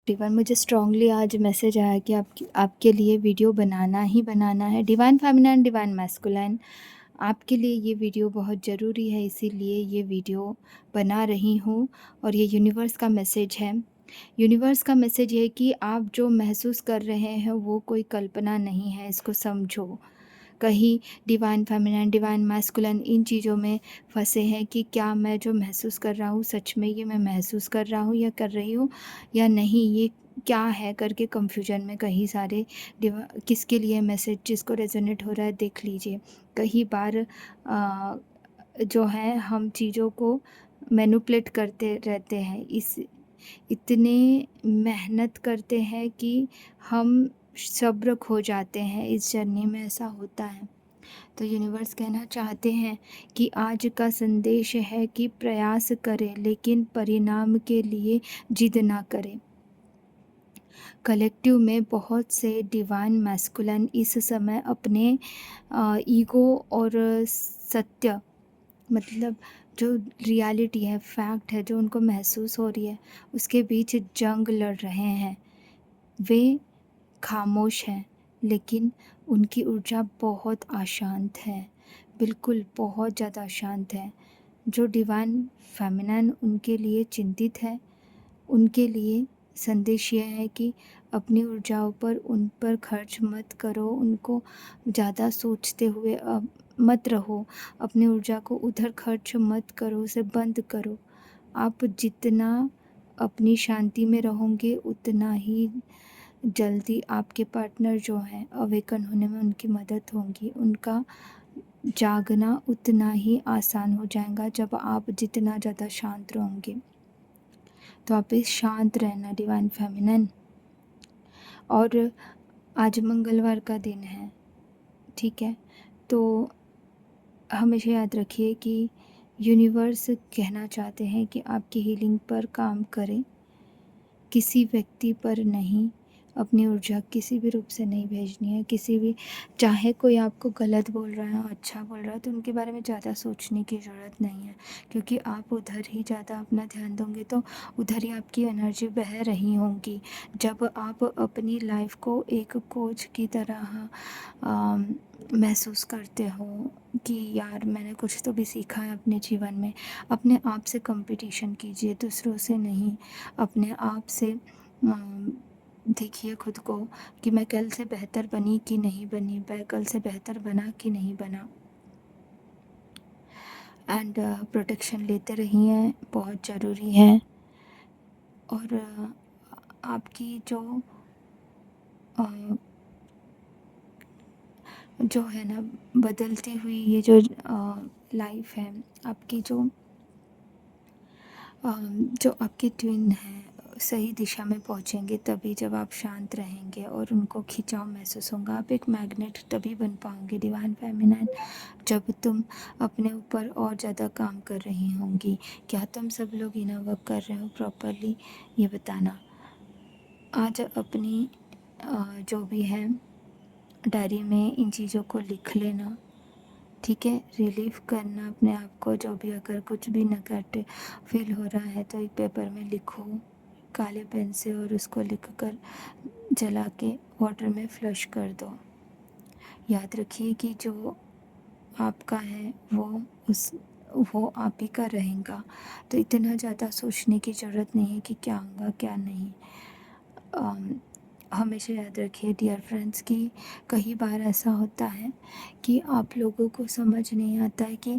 Divine मुझे strongly आज message आया कि आपकी आपके लिए वीडियो बनाना ही बनाना है। डिवाइन फेमिनाइन, डिवाइन मैस्कुलाइन, आपके लिए ये वीडियो बहुत ज़रूरी है, इसीलिए ये वीडियो बना रही हूँ। और ये यूनिवर्स का मैसेज है। यूनिवर्स का मैसेज ये है कि आप जो महसूस कर रहे हैं वो कोई कल्पना नहीं है, इसको समझो। कहीं डिवाइन फेमिनाइन, डिवाइन मैस्कुलाइन इन चीज़ों में फँसे हैं कि क्या मैं जो महसूस कर रहा हूँ सच में ये मैं महसूस कर रहा हूँ या कर रही हूँ या नहीं, ये क्या है करके कन्फ्यूजन में कई सारे किसके लिए मैसेज जिसको रेजोनेट हो रहा है देख लीजिए। कई बार जो है हम चीज़ों को मैनिपुलेट करते रहते हैं, इस इतने मेहनत करते हैं कि हम सब्र खो जाते हैं, इस जर्नी में ऐसा होता है। तो यूनिवर्स कहना चाहते हैं कि आज का संदेश है कि प्रयास करें लेकिन परिणाम के लिए जिद ना करें। कलेक्टिव में बहुत से डिवाइन मैस्कुलिन इस समय अपने ईगो और सत्य, मतलब जो रियलिटी है, फैक्ट है, जो उनको महसूस हो रही है, उसके बीच जंग लड़ रहे हैं। वे खामोश हैं लेकिन उनकी ऊर्जा बहुत अशांत है, बिल्कुल बहुत ज़्यादा अशांत है। जो डिवाइन फेमिनाइन उनके लिए चिंतित है, उनके लिए संदेश यह है कि अपनी ऊर्जाओं पर उन पर खर्च मत करो, उनको ज़्यादा सोचते हुए मत रहो, अपनी ऊर्जा को उधर खर्च मत करो, उसे बंद करो। आप जितना अपनी शांति में रहोगे उतना ही जल्दी आपके पार्टनर जो हैं अवेकन होने में उनकी मदद होगी, उनका जागना उतना ही आसान हो जाएगा जब आप जितना ज़्यादा शांत रहोगे। तो आप इस शांत रहना डिवाइन फेमिनिन। और आज मंगलवार का दिन है, ठीक है? तो हमेशा याद रखिए कि यूनिवर्स कहना चाहते हैं कि आपकी हीलिंग पर काम करें, किसी व्यक्ति पर नहीं, अपनी ऊर्जा किसी भी रूप से नहीं भेजनी है। किसी भी, चाहे कोई आपको गलत बोल रहा है, अच्छा बोल रहा है, तो उनके बारे में ज़्यादा सोचने की ज़रूरत नहीं है, क्योंकि आप उधर ही ज़्यादा अपना ध्यान दोगे तो उधर ही आपकी एनर्जी बह रही होंगी। जब आप अपनी लाइफ को एक कोच की तरह महसूस करते हो कि यार मैंने कुछ तो भी सीखा है अपने जीवन में, अपने आप से कंपटीशन कीजिए, दूसरों से नहीं। अपने आप से देखिए खुद को कि मैं कल से बेहतर बनी कि नहीं बनी, मैं कल से बेहतर बना कि नहीं बना। एंड प्रोटेक्शन लेते रहिए, बहुत ज़रूरी है। और आपकी अ, जो है ना बदलती हुई ये जो लाइफ है, आपकी जो आपके ट्विन हैं सही दिशा में पहुंचेंगे तभी जब आप शांत रहेंगे और उनको खिंचाव महसूस होगा। आप एक मैग्नेट तभी बन पाओगे डिवाइन फेमिनाइन जब तुम अपने ऊपर और ज़्यादा काम कर रही होंगी। क्या तुम सब लोग इनर वर्क कर रहे हो प्रॉपरली, ये बताना। आज अपनी जो भी है डायरी में इन चीज़ों को लिख लेना, ठीक है? रिलीव करना अपने आप को, जो भी अगर कुछ भी नेगेटिव फील हो रहा है तो एक पेपर में लिखो काले पेन से, और उसको लिख कर जला के वाटर में फ्लश कर दो। याद रखिए कि जो आपका है वो आप ही का रहेगा, तो इतना ज़्यादा सोचने की ज़रूरत नहीं है कि क्या होगा क्या नहीं। अम, हमेशा याद रखिए डियर फ्रेंड्स कि कई बार ऐसा होता है कि आप लोगों को समझ नहीं आता है कि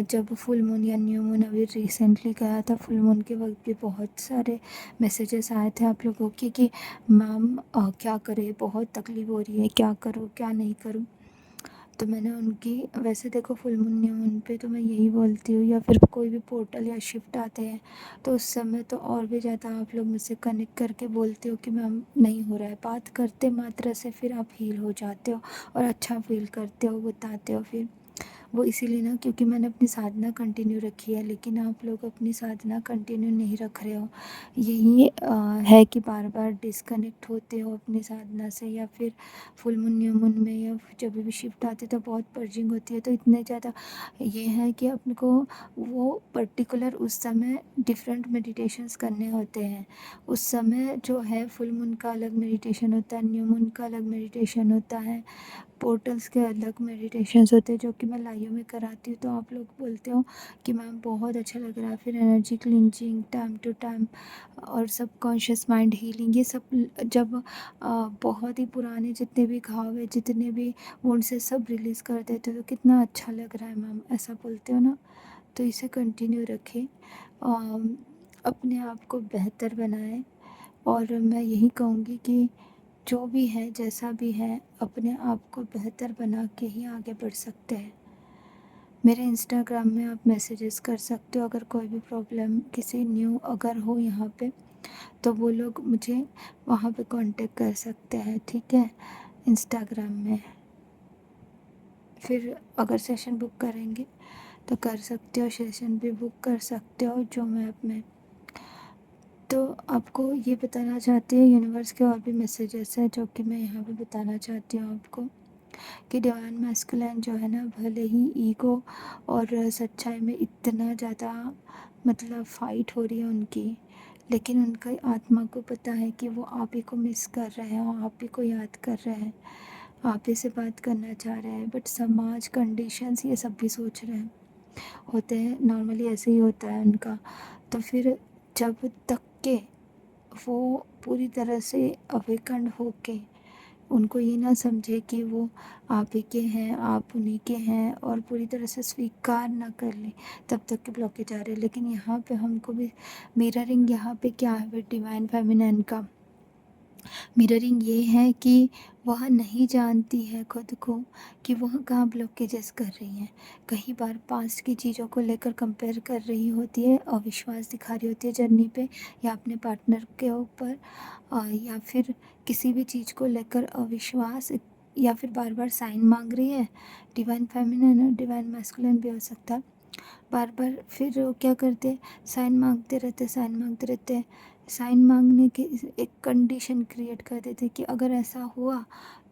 जब फुल मून या न्यू मून अभी रिसेंटली गया था, फुल मून के वक्त भी बहुत सारे मैसेजेस आए थे आप लोगों के कि मैम क्या करें, बहुत तकलीफ़ हो रही है, क्या करूँ क्या नहीं करूँ। तो मैंने उनकी, वैसे देखो फुल मून न्यू मून पे तो मैं यही बोलती हूँ, या फिर कोई भी पोर्टल या शिफ्ट आते हैं तो उस समय तो और भी ज़्यादा आप लोग मुझसे कनेक्ट करके बोलते हो कि मैम नहीं हो रहा है। बात करते मात्र से फिर आप हील हो जाते हो और अच्छा फील करते हो, बताते हो फिर। वो इसीलिए ना क्योंकि मैंने अपनी साधना कंटिन्यू रखी है, लेकिन आप लोग अपनी साधना कंटिन्यू नहीं रख रहे हो। यही है कि बार बार डिस्कनेक्ट होते हो अपनी साधना से, या फिर फुल मून न्यू मून में या जब भी शिफ्ट आती है तो बहुत पर्जिंग होती है। तो इतने ज़्यादा ये है कि अपने को वो पर्टिकुलर उस समय डिफरेंट मेडिटेशंस करने होते हैं। उस समय जो है फुल मून का अलग मेडिटेशन होता है, न्यू मून का अलग मेडिटेशन होता है, पोर्टल्स के अलग मेडिटेशंस होते हैं जो कि मैं लाइव में कराती हूँ। तो आप लोग बोलते हो कि मैम बहुत अच्छा लग रहा है, फिर energy cleansing time to time और सबकॉन्शियस माइंड हीलिंग, ये सब जब बहुत ही पुराने जितने भी घाव है, जितने भी वुंड से सब रिलीज़ कर देते हो तो कितना अच्छा लग रहा है मैम, ऐसा बोलते हो ना। तो इसे कंटिन्यू रखें, अपने आप को बेहतर बनाएं। और मैं यही कहूँगी कि जो भी है जैसा भी है अपने आप को बेहतर बना के ही आगे बढ़ सकते हैं। मेरे इंस्टाग्राम में आप मैसेजेस कर सकते हो, अगर कोई भी प्रॉब्लम किसी न्यू अगर हो यहाँ पे तो वो लोग मुझे वहाँ पे कांटेक्ट कर सकते हैं, ठीक है, इंस्टाग्राम में। फिर अगर सेशन बुक करेंगे तो कर सकते हो, सेशन भी बुक कर सकते हो जूम ऐप में। तो आपको ये बताना चाहती हूँ, यूनिवर्स के और भी मैसेजेस हैं जो कि मैं यहाँ पे बताना चाहती हूँ आपको, कि डिवाइन मैस्कुलिन जो है ना, भले ही ईगो और सच्चाई में इतना ज़्यादा मतलब फ़ाइट हो रही है उनकी, लेकिन उनका आत्मा को पता है कि वो आप ही को मिस कर रहे हैं और आप ही को याद कर रहे हैं, आप ही से बात करना चाह रहे हैं। बट समाज, कंडीशंस, ये सब भी सोच रहे हैं, होते हैं, नॉर्मली ऐसे ही होता है उनका। तो फिर जब तक के वो पूरी तरह से अवेकन होके उनको ये ना समझे कि वो आप ही के हैं, आप उन्हीं के हैं, और पूरी तरह से स्वीकार ना कर ले, तब तक के ब्लॉकेज आ रहे हैं। लेकिन यहाँ पे हमको भी मिररिंग, यहाँ पे क्या है डिवाइन फेमिनिन का मिररिंग ये है कि वह नहीं जानती है खुद को कि वह कहाँ ब्लॉकेजेस कर रही हैं। कई बार पास्ट की चीज़ों को लेकर कंपेयर कर रही होती है, अविश्वास दिखा रही होती है जर्नी पे, या अपने पार्टनर के ऊपर, या फिर किसी भी चीज़ को लेकर अविश्वास, या फिर बार बार साइन मांग रही है। डिवाइन फेमिनिन और डिवाइन मैस्कुलिन भी हो सकता है। बार बार फिर वो क्या करते हैं, साइन मांगते रहते, साइन मांगते रहते हैं। साइन मांगने की एक कंडीशन क्रिएट कर देते हैं कि अगर ऐसा हुआ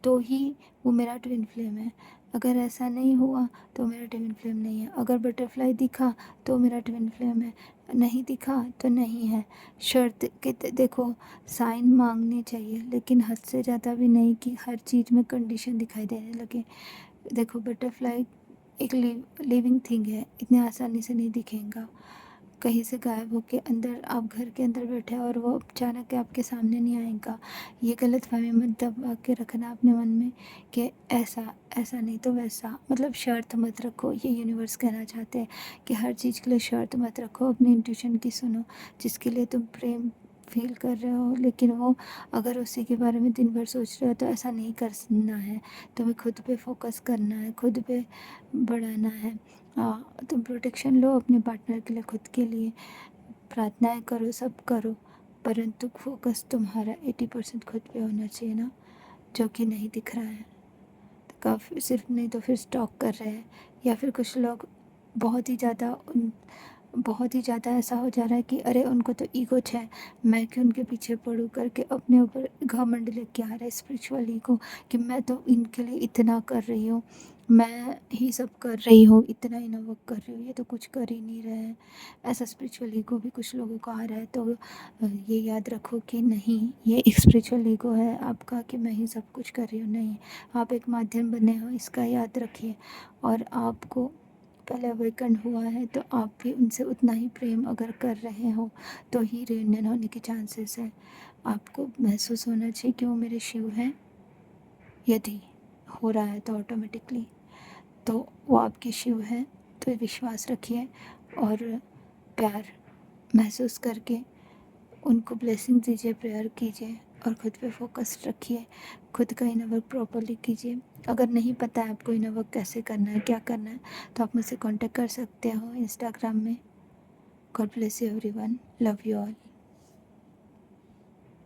तो ही वो मेरा ट्विन फ्लेम है, अगर ऐसा नहीं हुआ तो मेरा ट्विन फ्लेम नहीं है, अगर बटरफ्लाई दिखा तो मेरा ट्विन फ्लेम है, नहीं दिखा तो नहीं है। शर्त कि देखो, साइन मांगने चाहिए लेकिन हद से ज़्यादा भी नहीं कि हर चीज़ में कंडीशन दिखाई देने लगे। देखो, बटरफ्लाई एक लिविंग थिंग है, इतने आसानी से नहीं दिखेगा। कहीं से गायब होके अंदर, आप घर के अंदर बैठे और वो अचानक के आपके सामने नहीं आएगा। ये गलतफहमी मत दबा के रखना अपने मन में कि ऐसा ऐसा नहीं तो वैसा, मतलब शर्त मत रखो। ये यूनिवर्स कहना चाहते हैं कि हर चीज़ के लिए शर्त मत रखो, अपनी इंट्यूशन की सुनो। जिसके लिए तुम प्रेम फील कर रहे हो, लेकिन वो अगर उसी के बारे में दिन भर सोच रहे हो तो ऐसा नहीं करना है। तुम्हें खुद पे फोकस करना है, खुद पे बढ़ाना है। तुम प्रोटेक्शन लो अपने पार्टनर के लिए, खुद के लिए प्रार्थनाएं करो, सब करो, परंतु फोकस तुम्हारा 80% खुद पे होना चाहिए ना, जो कि नहीं दिख रहा है। तो काफ़ी सिर्फ नहीं तो फिर स्टॉक कर रहे हैं, या फिर कुछ लोग बहुत ही ज़्यादा बहुत ही ज़्यादा ऐसा हो जा रहा है कि अरे उनको तो ईगो है, मैं क्यों उनके पीछे पड़ूं करके अपने ऊपर घमंड लेके आ रहा है, स्पिरिचुअल ईगो, कि मैं तो इनके लिए इतना कर रही हूँ, मैं ही सब कर रही हूँ, इतना ही वर्क कर रही हूँ, ये तो कुछ कर ही नहीं रहे हैं। ऐसा स्पिरिचुअल ईगो भी कुछ लोगों को आ रहा है। तो ये याद रखो कि नहीं, ये एक स्पिरिचुअल ईगो है आपका कि मैं ही सब कुछ कर रही हूँ, नहीं, आप एक माध्यम बने हो, इसका याद रखिए। और आपको पहले अवेकन हुआ है तो आप भी उनसे उतना ही प्रेम अगर कर रहे हो तो ही रियूनियन होने के चांसेस है। आपको महसूस होना चाहिए कि वो मेरे शिव हैं, यदि हो रहा है तो ऑटोमेटिकली तो वो आपके शिव हैं। तो विश्वास रखिए और प्यार महसूस करके उनको ब्लेसिंग दीजिए, प्रेयर कीजिए और खुद पे फोकस रखिए, खुद का इनर वर्क प्रॉपरली कीजिए। अगर नहीं पता है आपको इनर वर्क कैसे करना है, क्या करना है, तो आप मुझसे कांटेक्ट कर सकते हो इंस्टाग्राम में। God bless you everyone, love you all.